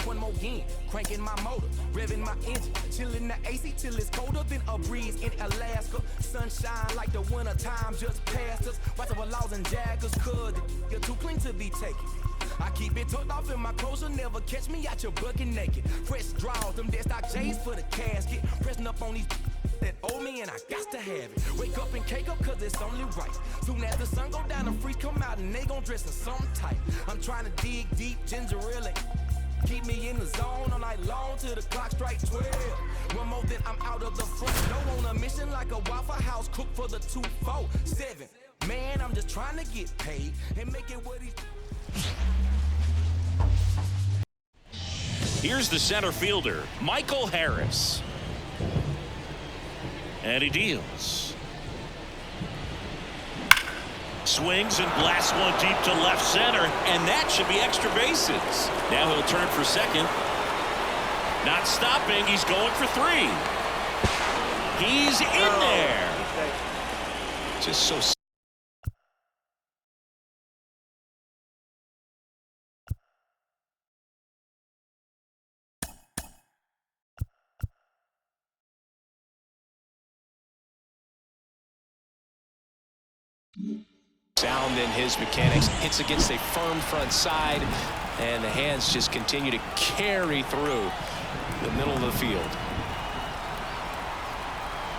one more game, cranking my motor, revving my engine, chilling the AC till it's colder than a breeze in Alaska. Sunshine like the winter time just passed us. Watch over laws and jaggers, cause you're too clean to be taken. I keep it tucked off in my clothes, you'll never catch me out your bucket naked. Fresh draws, them dead stock J's for the casket. Pressing up on these that owe me and I got to have it. Wake up and cake up cause it's only right. Soon as the sun go down, the freaks come out and they gon' dress in something tight. I'm trying to dig deep, ginger ale. Keep me in the zone all night long till the clock strikes 12. One more then I'm out of the front door on a mission like a Waffle House cook for the 247. Man, I'm just trying to get paid and make it what he's... Here's the center fielder, Michael Harris. And he deals. Swings and blasts one deep to left center, and that should be extra bases. Now he'll turn for second. Not stopping, he's going for 3. He's in there. Just so. Sound in his mechanics, hits against a firm front side, and the hands just continue to carry through the middle of the field.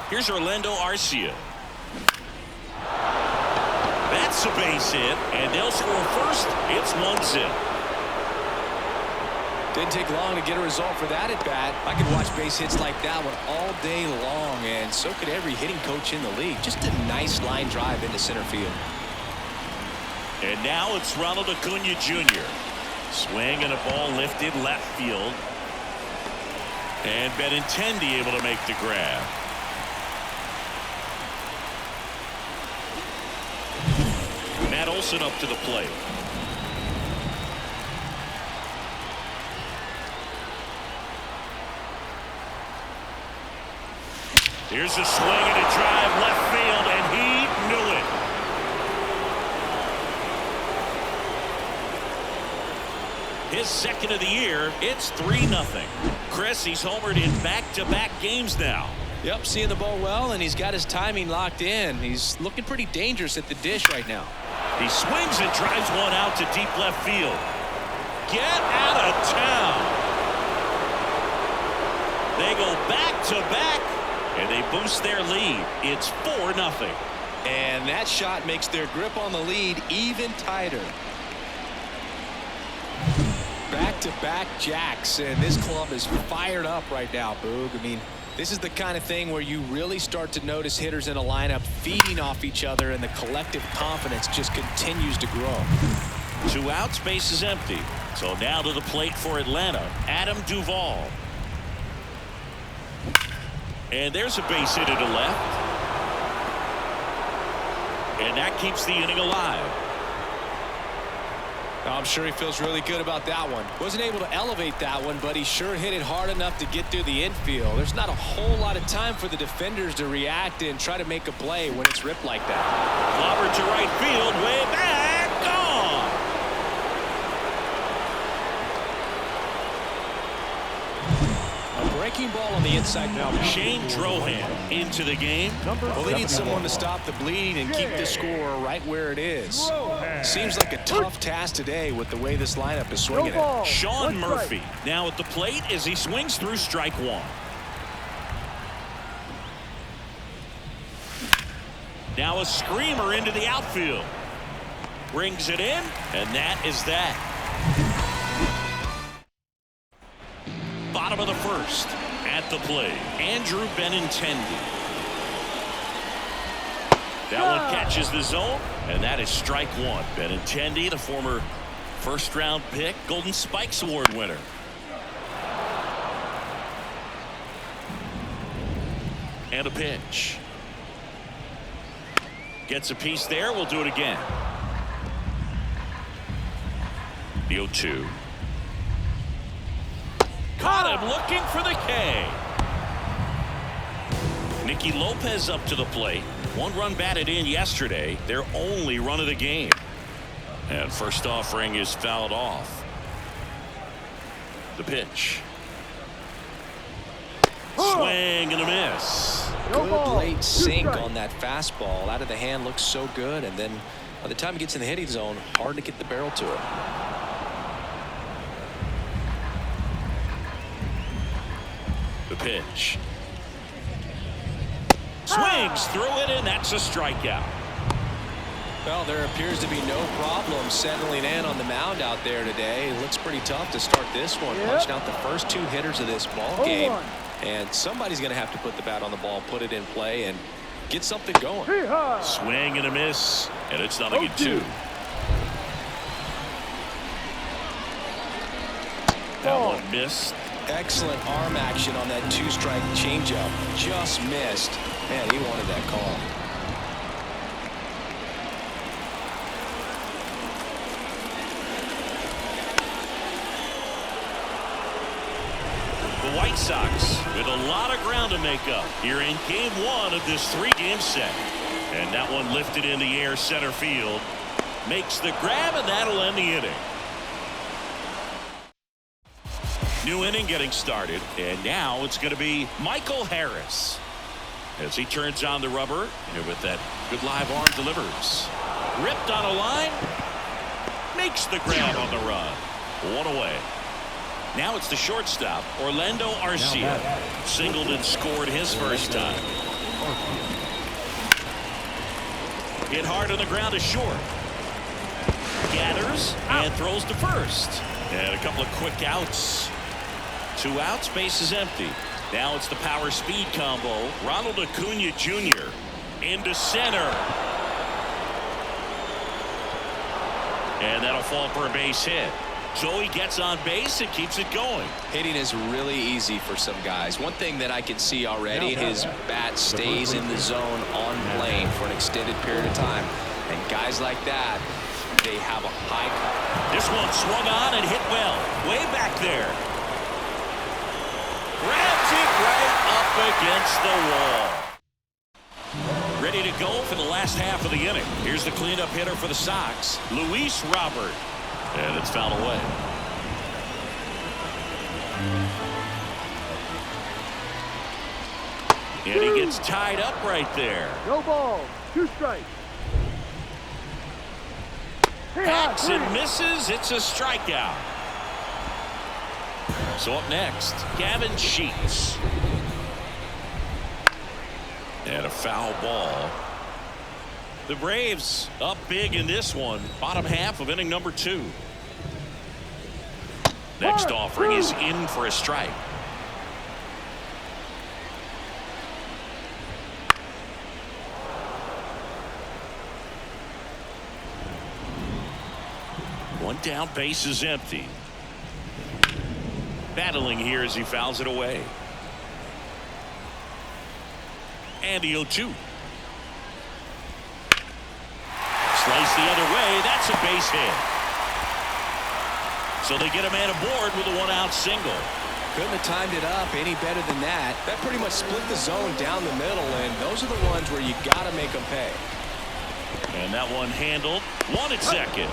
Here's Orlando Arcia. That's a base hit, and they'll score first. It's 1-0. Didn't take long to get a result for that at bat. I could watch base hits like that one all day long, and so could every hitting coach in the league. Just a nice line drive into center field. And now it's Ronald Acuna Jr. Swing and a ball lifted left field. And Benintendi able to make the grab. Matt Olson up to the plate. Here's a swing and a drive left field, and he knew it. His second of the year. It's 3-0. Chris, he's homered in back-to-back games now. Yep, seeing the ball well, and he's got his timing locked in. He's looking pretty dangerous at the dish right now. He swings and drives one out to deep left field. Get out of town. They go back-to-back, and they boost their lead. It's 4-0. And that shot makes their grip on the lead even tighter. Back-to-back jacks, and this club is fired up right now, Boog. I mean, this is the kind of thing where you really start to notice hitters in a lineup feeding off each other, and the collective confidence just continues to grow. 2 outs, base is empty. So now to the plate for Atlanta, Adam Duvall. And there's a base hit to the left. And that keeps the inning alive. I'm sure he feels really good about that one. Wasn't able to elevate that one, but he sure hit it hard enough to get through the infield. There's not a whole lot of time for the defenders to react and try to make a play when it's ripped like that. Clobber to right field, way back, gone. A breaking ball on the inside now. Shane Drohan into the game. Well, they need someone to stop the bleeding and keep the score right where it is. Seems like a tough task today with the way this lineup is swinging it. Sean Murphy now at the plate as he swings through strike 1. Now a screamer into the outfield. Brings it in, and that is that. Bottom of the first. At the plate, Andrew Benintendi. That one catches the zone, and that is strike 1. Benintendi, the former first-round pick, Golden Spikes Award winner. And a pitch. Gets a piece there. We'll do it again. The 0-2. Caught him looking for the K. Nicky Lopez up to the plate. 1 run batted in yesterday. Their only run of the game. And first offering is fouled off. The pitch. Swing and a miss. Good late sink on that fastball. Out of the hand, looks so good, and then by the time it gets in the hitting zone, hard to get the barrel to it. The pitch. Swings through it, and that's a strikeout. Well, there appears to be no problem settling in on the mound out there today. It looks pretty tough to start this one. Punched out the first 2 hitters of this ball game. And somebody's going to have to put the bat on the ball, put it in play, and get something going. Swing and a miss, and it's 0-2. That one missed. Excellent arm action on that 2-strike changeup. Just missed. Man, he wanted that call. The White Sox with a lot of ground to make up here in game 1 of this 3-game set. And that one lifted in the air center field. Makes the grab, and that'll end the inning. New inning getting started, and now it's going to be Michael Harris as he turns on the rubber, and with that good live arm delivers. Ripped on a line, makes the grab on the run. 1 away. Now it's the shortstop, Orlando Arcia. Singled and scored his first time. Hit hard on the ground to short. Gathers and throws to first. And a couple of quick outs. 2 outs, base is empty. Now it's the power speed combo. Ronald Acuna Jr. into center. And that'll fall for a base hit. So he gets on base and keeps it going. Hitting is really easy for some guys. One thing that I can see already, his bat stays in the zone on plane for an extended period of time. And guys like that, they have a high. This one swung on and hit well. Way back there. Grabs it right up against the wall. Ready to go for the last half of the inning. Here's the cleanup hitter for the Sox, Luis Robert. And it's fouled away. And he gets tied up right there. No ball, 2 strikes. Hacks and misses. It's a strikeout. So up next, Gavin Sheets. And a foul ball. The Braves up big in this one. Bottom half of inning number 2. Next offering is in for a strike. One down, base is empty. Battling here as he fouls it away. And the 0-2. Slice the other way. That's a base hit. So they get a man aboard with a 1-out single. Couldn't have timed it up any better than that. That pretty much split the zone down the middle, and those are the ones where you got to make them pay. And that one handled. 1 at second.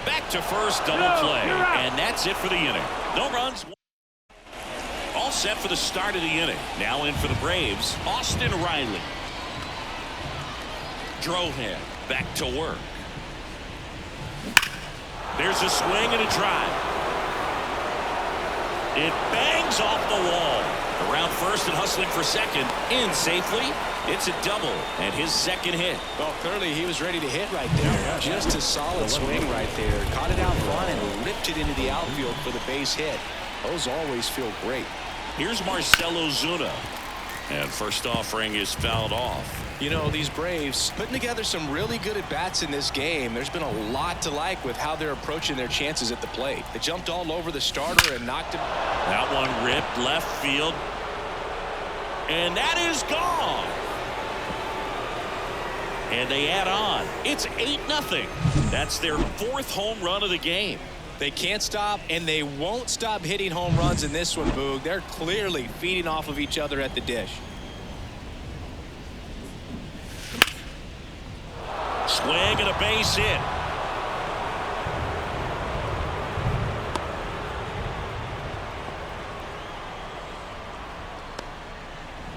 Back to first, double play. And that's it for the inning. No runs. All set for the start of the inning. Now in for the Braves, Austin Riley. Drohan back to work. There's a swing and a drive. It bangs off the wall. Around first and hustling for second. In safely. It's a double and his second hit. Well, clearly he was ready to hit right there. Just a solid swing right there. Caught it out front and ripped it into the outfield for the base hit. Those always feel great. Here's Marcell Ozuna. And first offering is fouled off. You know, these Braves putting together some really good at-bats in this game. There's been a lot to like with how they're approaching their chances at the plate. They jumped all over the starter and knocked him. That one ripped left field. And that is gone. And they add on. It's 8-0. That's their 4th home run of the game. They can't stop, and they won't stop hitting home runs in this one, Boog. They're clearly feeding off of each other at the dish. Swing and a base hit.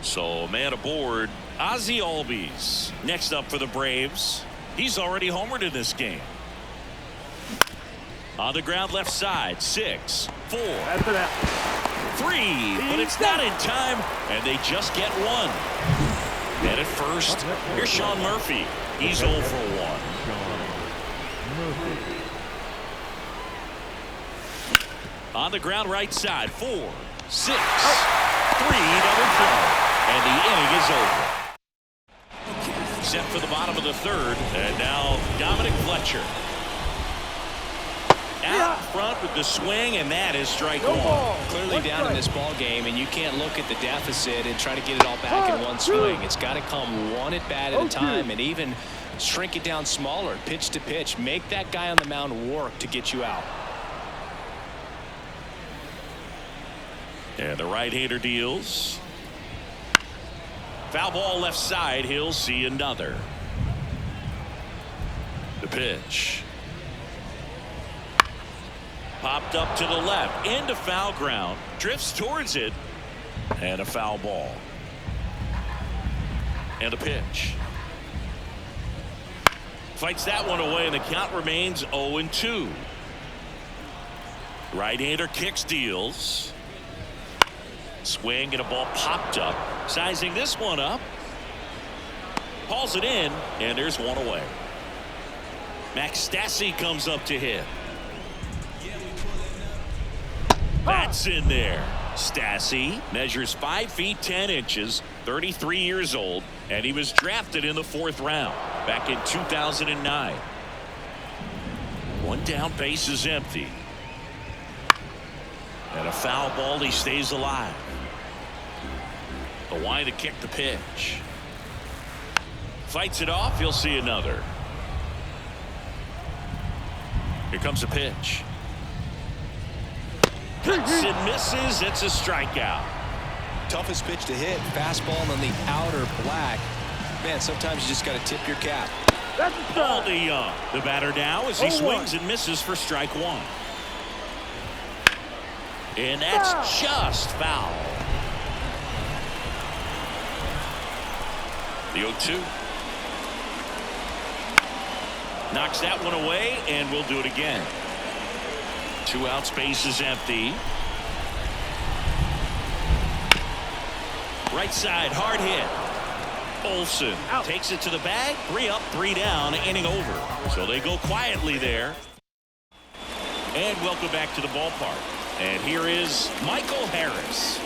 So man aboard, Ozzie Albies. Next up for the Braves. He's already homered in this game. On the ground left side, 6, 4, 3, but it's not in time, and they just get one. And at first, here's Sean Murphy. He's 0 for 1. On the ground right side, 4, 6, 3, double play, and the inning is over. Set for the bottom of the third, and now Dominic Fletcher. Out front with the swing, and that is strike one. Clearly down in this ball game, and you can't look at the deficit and try to get it all back in one swing. It's got to come one at bat at a time, and even shrink it down smaller, pitch to pitch. Make that guy on the mound work to get you out. And the right-hander deals. Foul ball left side. He'll see another. The pitch. Popped up to the left, into foul ground, drifts towards it, and a foul ball. And a pitch. Fights that one away, and the count remains 0-2. Right-hander kicks, deals. Swing, and a ball popped up. Sizing this one up. Hauls it in, and there's one away. Max Stassi comes up to hit. That's in there. Stassi measures 5 feet 10 inches, 33 years old, and he was drafted in the 4th round back in 2009. One down, base is empty. And a foul ball, he stays alive. The wind to kick the pitch. Fights it off, he'll see another. Here comes a pitch. Cuts and misses. It's a strikeout. Toughest pitch to hit. Fastball on the outer black. Man, sometimes you just got to tip your cap. Paul DeYoung, the batter now as he swings and misses for strike one. And that's just foul. The 0-2. Knocks that one away, and we'll do it again. 2 outs, base is empty. Right side, hard hit. Olsen takes it to the bag. 3 up, 3 down, inning over. So they go quietly there. And welcome back to the ballpark. And here is Michael Harris.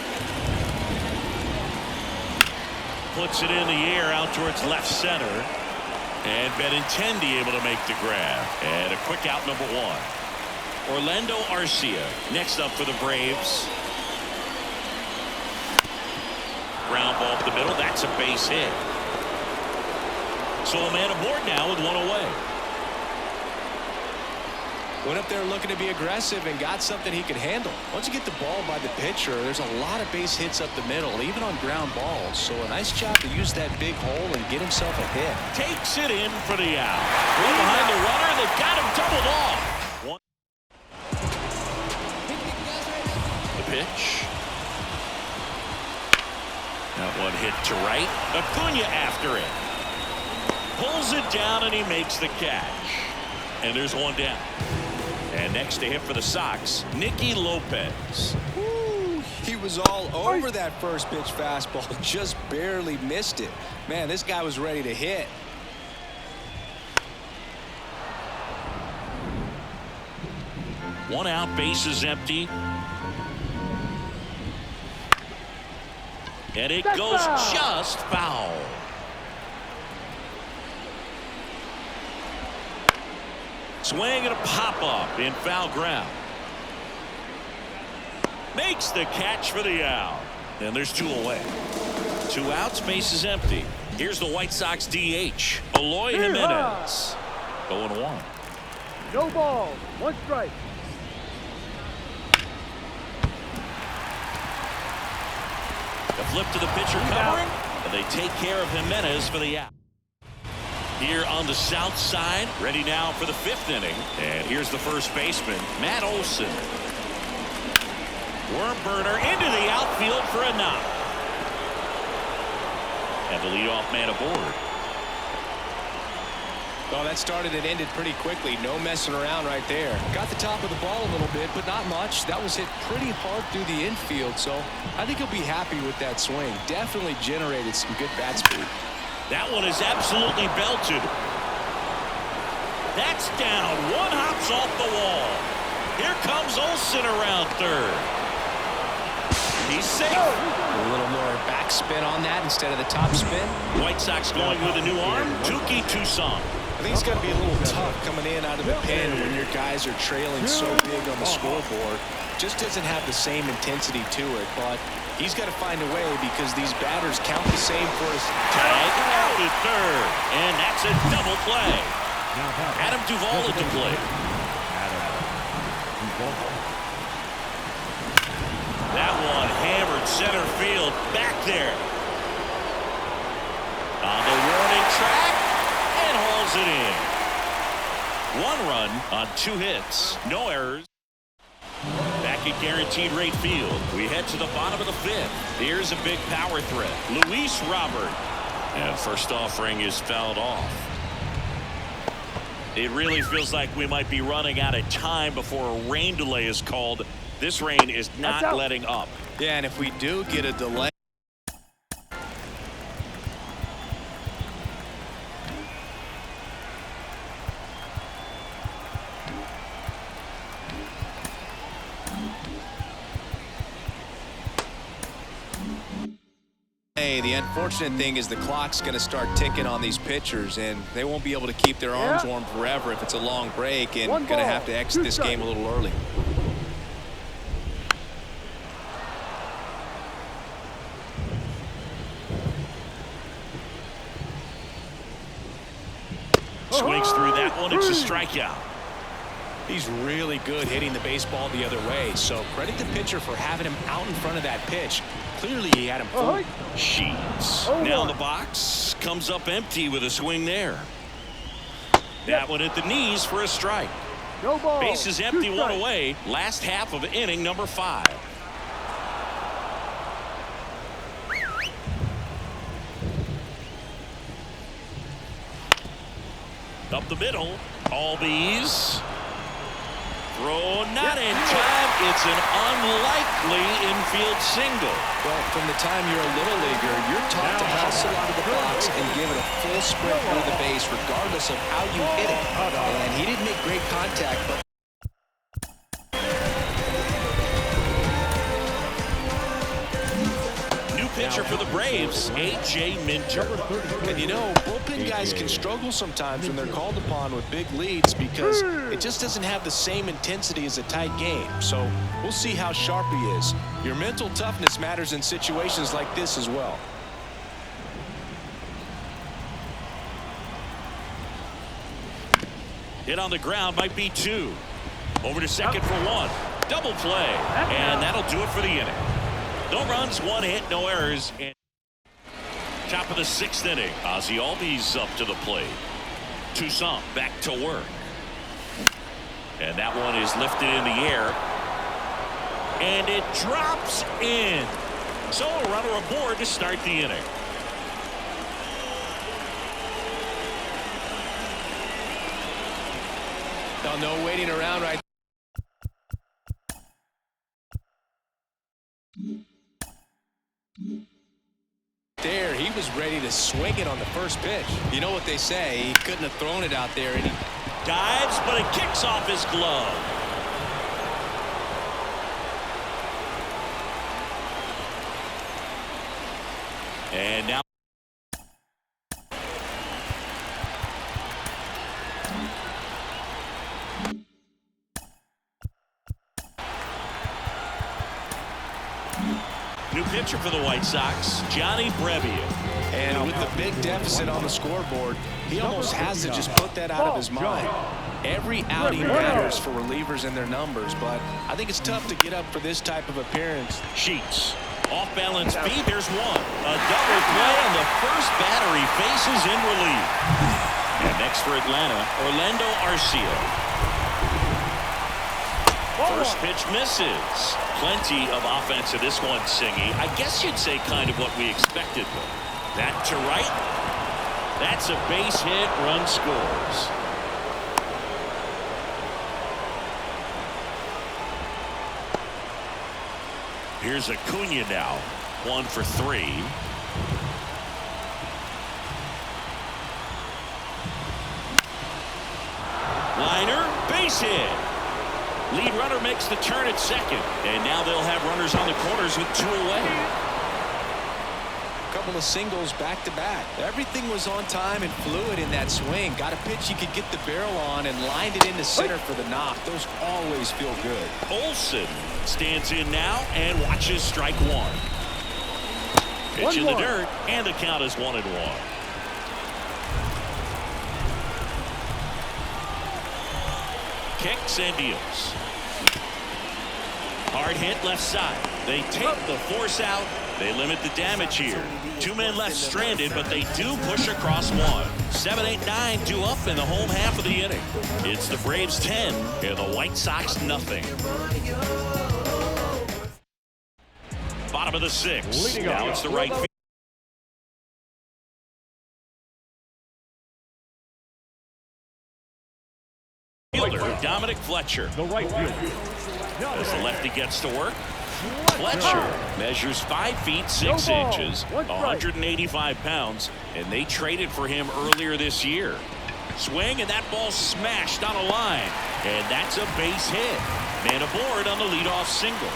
Puts it in the air out towards left center. And Benintendi able to make the grab. And a quick out, number 1. Orlando Arcia next up for the Braves. Ground ball up the middle. That's a base hit. So a man aboard now with 1 away. Went up there looking to be aggressive and got something he could handle. Once you get the ball by the pitcher, there's a lot of base hits up the middle, even on ground balls. So a nice job to use that big hole and get himself a hit. Takes it in for the out. Right behind the runner. They've got him doubled off. Pitch. That one hit to right. Acuna after it. Pulls it down and he makes the catch. And there's one down. And next to hit for the Sox, Nicky Lopez. Woo, he was all over that first pitch fastball. Just barely missed it. Man, this guy was ready to hit. One out, base is empty. And it goes just foul. Swing and a pop-up in foul ground. Makes the catch for the out. And there's 2 away. 2 outs, base is empty. Here's the White Sox DH, Eloy Jimenez. 0-1. No ball, 1 strike. The flip to the pitcher covering, and they take care of Jimenez for the out. Here on the south side, ready now for the 5th inning. And here's the first baseman, Matt Olson. Worm burner into the outfield for a knock. And the leadoff man aboard. Well, that started and ended pretty quickly. No messing around right there. Got the top of the ball a little bit, but not much. That was hit pretty hard through the infield, so I think he'll be happy with that swing. Definitely generated some good bat speed. That one is absolutely belted. That's down. One hops off the wall. Here comes Olsen around third. He's safe. A little more backspin on that instead of the top spin. White Sox going with a new arm. Touki Toussaint. I think it's got to be a little tough coming in out of the pen when your guys are trailing so big on the scoreboard. Just doesn't have the same intensity to it, but he's got to find a way because these batters count the same for us. Tag out at third, and that's a double play. Adam Duvall at the plate. That one hammered center field back there. On the warning track. And hauls it in. 1 run on 2 hits. No errors. Back at guaranteed rate field. We head to the bottom of the 5th. Here's a big power threat. Luis Robert. And first offering is fouled off. It really feels like we might be running out of time before a rain delay is called. This rain is not letting up. Yeah, and if we do get a delay. The unfortunate thing is the clock's going to start ticking on these pitchers, and they won't be able to keep their arms warm forever if it's a long break, and going to have to exit this game a little early. Swings through that one. It's a strikeout. He's really good hitting the baseball the other way, so credit the pitcher for having him out in front of that pitch. Clearly he had him fooled. Sheets now in the box, comes up empty with a swing there. That one at the knees for a strike. No ball. Base is empty, 1 away. Last half of inning number 5. Up the middle, Albies. Throw not in time. It's an unlikely infield single. Well, from the time you're a little leaguer, you're taught to hustle out of the box and give it a full sprint through the base regardless of how you hit it. And he didn't make great contact, but pitcher for the Braves, A.J. Minter. And you know, bullpen guys can struggle sometimes when they're called upon with big leads because it just doesn't have the same intensity as a tight game. So we'll see how sharp he is. Your mental toughness matters in situations like this as well. Hit on the ground, might be 2. Over to second for 1. Double play, and that'll do it for the inning. No runs, 1 hit, no errors. And top of the 6th inning. Ozzie Albies up to the plate. Toussaint back to work. And that one is lifted in the air. And it drops in. So a runner aboard to start the inning. No waiting around right there. He was ready to swing it on the first pitch. You know what they say, he couldn't have thrown it out there, and he dives, but it kicks off his glove. And now new pitcher for the White Sox, Johnny Brevier. And with the big deficit on the scoreboard, he almost has to just put that out of his mind. Every outing matters for relievers and their numbers, but I think it's tough to get up for this type of appearance. Sheets. Off balance beat. There's 1. A double play, and the first batter he faces in relief. And next for Atlanta, Orlando Arcia. First pitch misses. Plenty of offense in this one, Singy. I guess you'd say kind of what we expected. That to right. That's a base hit. Run scores. Here's Acuna now. 1 for 3. Liner, base hit. Lead runner makes the turn at second. And now they'll have runners on the corners with 2 away. Couple of singles back to back. Everything was on time and fluid in that swing. Got a pitch you could get the barrel on and lined it into center for the knock. Those always feel good. Olsen stands in now and watches strike 1. Pitch in the dirt, and the count is 1-1. Kicks and deals. Hard hit left side. They take the force out. They limit the damage here. 2 men left stranded, but they do push across 1. 7, 8, 9 due up in the home half of the inning. It's the Braves 10 and the White Sox nothing. Bottom of the 6th. Now it's the right fielder, Dominic Fletcher. The right fielder. As the lefty gets to work, Fletcher measures 5 feet 6 inches, 185 pounds, and they traded for him earlier this year. Swing, and that ball smashed on a line, and that's a base hit. Man aboard on the leadoff single.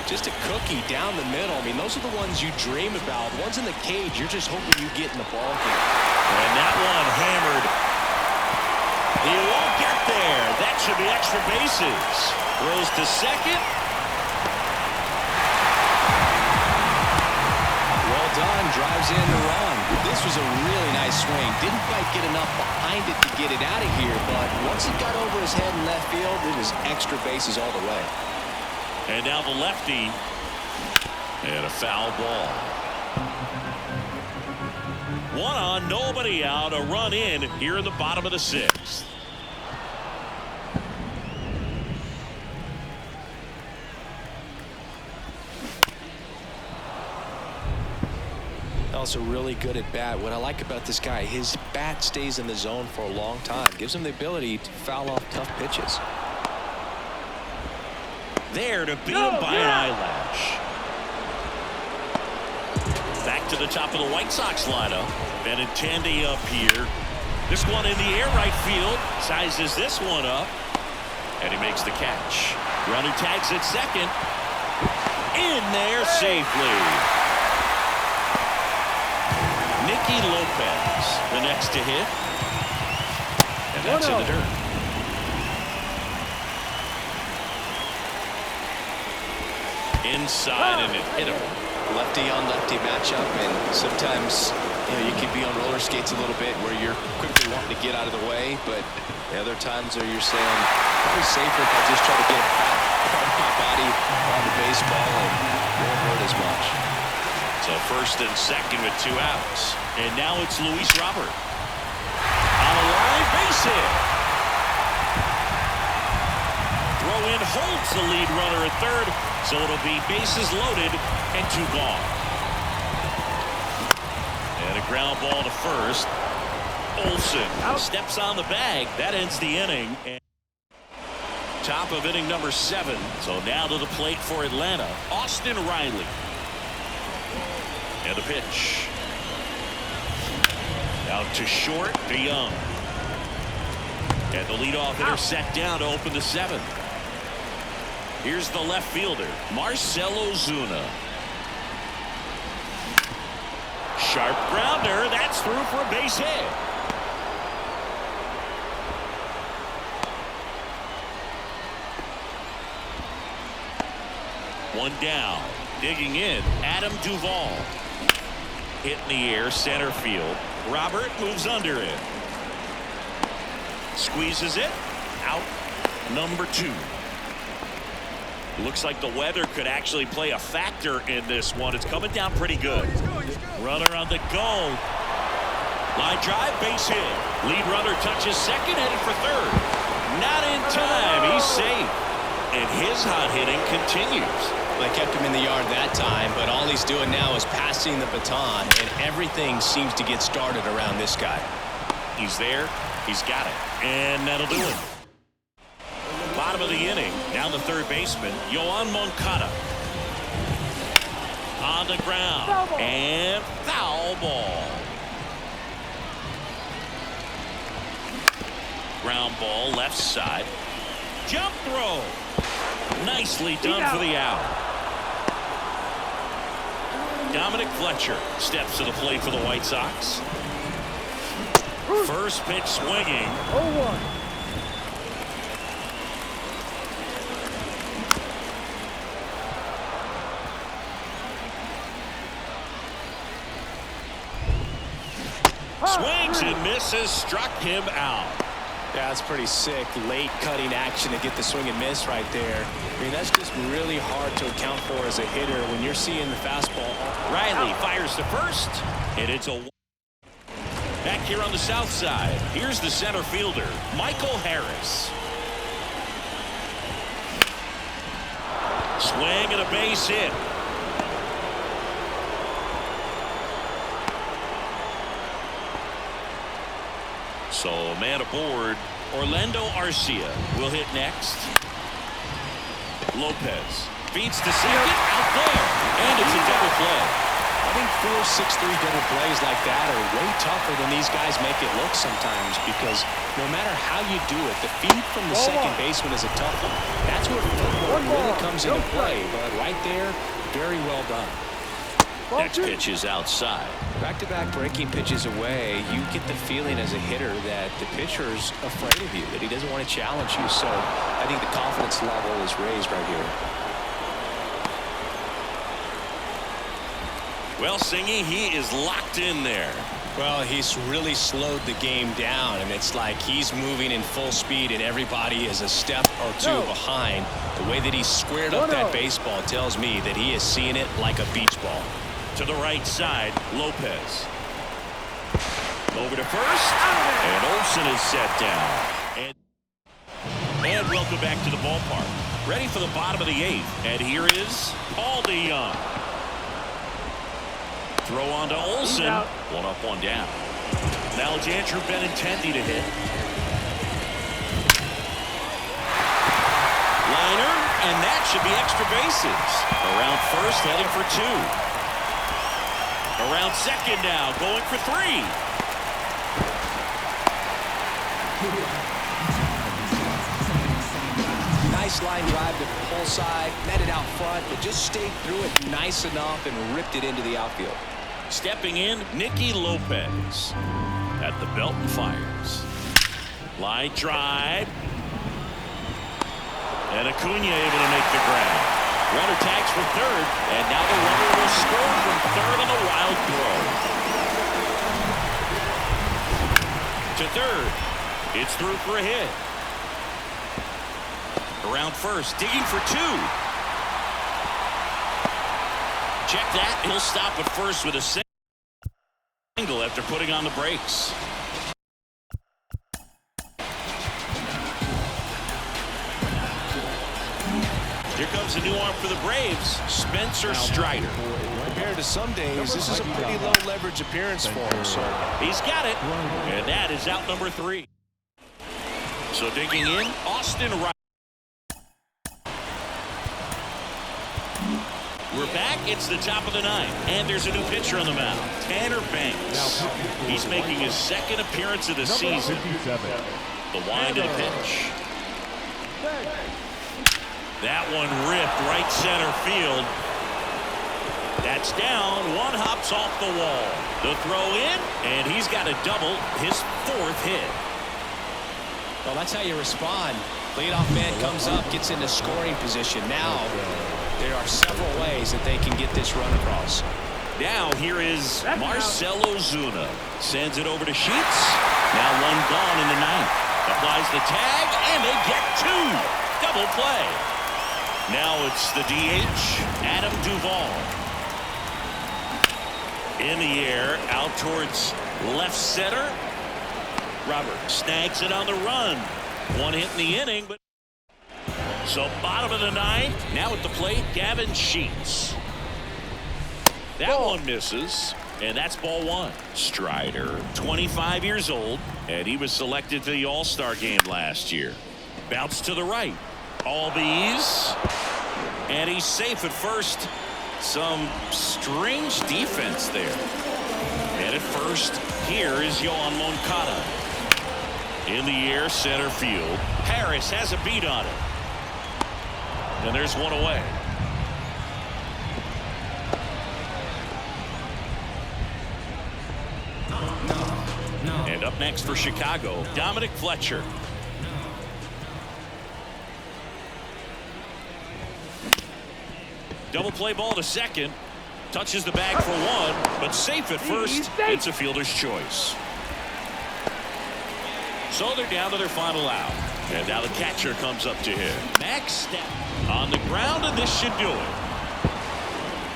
Just a cookie down the middle. I mean, those are the ones you dream about. Ones in the cage, you're just hoping you get in the ball game. And that one hammered. He won't get there. That should be extra bases. Throws to second. Well done. Drives in the run. This was a really nice swing. Didn't quite get enough behind it to get it out of here, but once it got over his head in left field, it was extra bases all the way. And now the lefty. And a foul ball. 1 on, nobody out. A run in here in the bottom of the 6th. Also really good at bat. What I like about this guy, his bat stays in the zone for a long time. Gives him the ability to foul off tough pitches. There to beat him by an eyelash. Back to the top of the White Sox lineup. Benintendi up here. This one in the air right field. Sizes this one up. And he makes the catch. Runner tags at second. In there safely. Nicky Lopez, the next to hit. And that's in the dirt. Inside, and it hit him. Lefty on lefty matchup, and sometimes you can be on roller skates a little bit where you're quickly wanting to get out of the way, but the other times where you're saying probably safer if I just try to get part of my body on the baseball and won't hurt as much. So first and second with 2 outs, and now it's Luis Robert on a line base hit. Throw in holds the lead runner at third, so it'll be bases loaded and 2 gone. And a ground ball to first. Olsen steps on the bag. That ends the inning. And top of inning number 7. So now to the plate for Atlanta, Austin Riley. And the pitch. Out to short, to Young. And the leadoff hitter set down to open the 7th. Here's the left fielder, Marcell Ozuna. Sharp grounder. That's through for a base hit. One down. Digging in, Adam Duvall. Hit in the air, center field. Robert moves under it. Squeezes it. Out. Number 2. Looks like the weather could actually play a factor in this one. It's coming down pretty good. Runner on the go. Line drive, base hit. Lead runner touches second, headed for third. Not in time. He's safe. And his hot hitting continues. They kept him in the yard that time, but all he's doing now is passing the baton, and everything seems to get started around this guy. He's there. He's got it. And that'll do it. Bottom of the inning. Now the third baseman, Yoan Moncada. On the ground. And foul ball. Ground ball left side. Jump throw. Nicely done for the out. Dominic Fletcher steps to the plate for the White Sox. First pitch swinging. 0-1. Swings and misses, struck him out. Yeah, that's pretty sick. Late cutting action to get the swing and miss right there. I mean, that's just really hard to account for as a hitter when you're seeing the fastball. Riley fires to first, and it's a... Back here on the south side, here's the center fielder, Michael Harris. Swing and a base hit. So a man aboard. Orlando Arcia will hit next. Lopez feeds to second, out there, and it's a double play. I think 4-6-3 double plays like that are way tougher than these guys make it look sometimes, because no matter how you do it, the feed from the second baseman is a tough one. That's where footwork really comes into play. But right there, very well done. Next pitch is outside. Back-to-back breaking pitches away, you get the feeling as a hitter that the pitcher's afraid of you, that he doesn't want to challenge you. So I think the confidence level is raised right here. Well, Singy, he is locked in there. Well, he's really slowed the game down, and it's like he's moving in full speed, and everybody is a step or two behind. The way that he's squared up that baseball tells me that he is seeing it like a beach ball. To the right side, Lopez. Over to first, and Olsen is set down. And welcome back to the ballpark. Ready for the bottom of the eighth. And here is Paul DeYoung. Throw on to Olsen. One up, one down. Now it's Andrew Benintendi to hit. Liner, and that should be extra bases. Around first, heading for two. Around second now, going for three. Nice line drive to the pull side, met it out front, but just stayed through it nice enough and ripped it into the outfield. Stepping in, Nicky Lopez at the belt and fires. Line drive. And Acuna able to make the grab. Runner tags for third, and now the runner will score from third on a wild throw. To third. It's through for a hit. Around first, digging for two. Check that. He'll stop at first with a single after putting on the brakes. Here comes a new arm for the Braves, Spencer Strider. Compared to some days, this is a pretty low leverage appearance for him. So he's got it, and that is out number 3. So digging in, Austin Wright. We're back. It's the top of the 9th, and there's a new pitcher on the mound, Tanner Banks. He's making his second appearance of the season. The wind of the pitch. That one ripped right center field. That's down. One hops off the wall. The throw in, and he's got a double, his 4th hit. Well, that's how you respond. Leadoff man comes up, gets into scoring position. Now, there are several ways that they can get this run across. Now, here is Marcell Ozuna. Sends it over to Sheets. Now one gone in the 9th. Applies the tag, and they get 2. Double play. Now it's the DH, Adam Duvall. In the air, out towards left center. Robert snags it on the run. One hit in the inning, but So bottom of the ninth. Now at the plate, Gavin Sheets. That one misses. And that's ball one. Strider, 25 years old, and he was selected to the All-Star game last year. Bounce to the right. Albies. And he's safe at first. Some strange defense there. And at first, here is Yohan Moncada. In the air, center field. Harris has a beat on it. And there's one away. And up next for Chicago, Dominic Fletcher. Double play ball to second. Touches the bag for one, but safe at first. It's a fielder's choice. So they're down to their final out. And now the catcher comes up to him. Next step on the ground, and this should do it.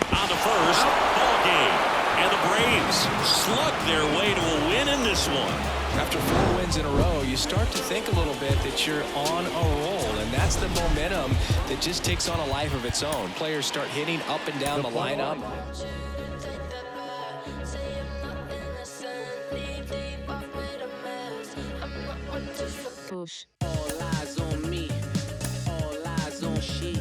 On the first, ball game. And the Braves slug their way to a win in this one. After 4 wins in a row, you start to think a little bit that you're on a roll, and that's the momentum that just takes on a life of its own. Players start hitting up and down the lineup. All eyes on me, all eyes on she.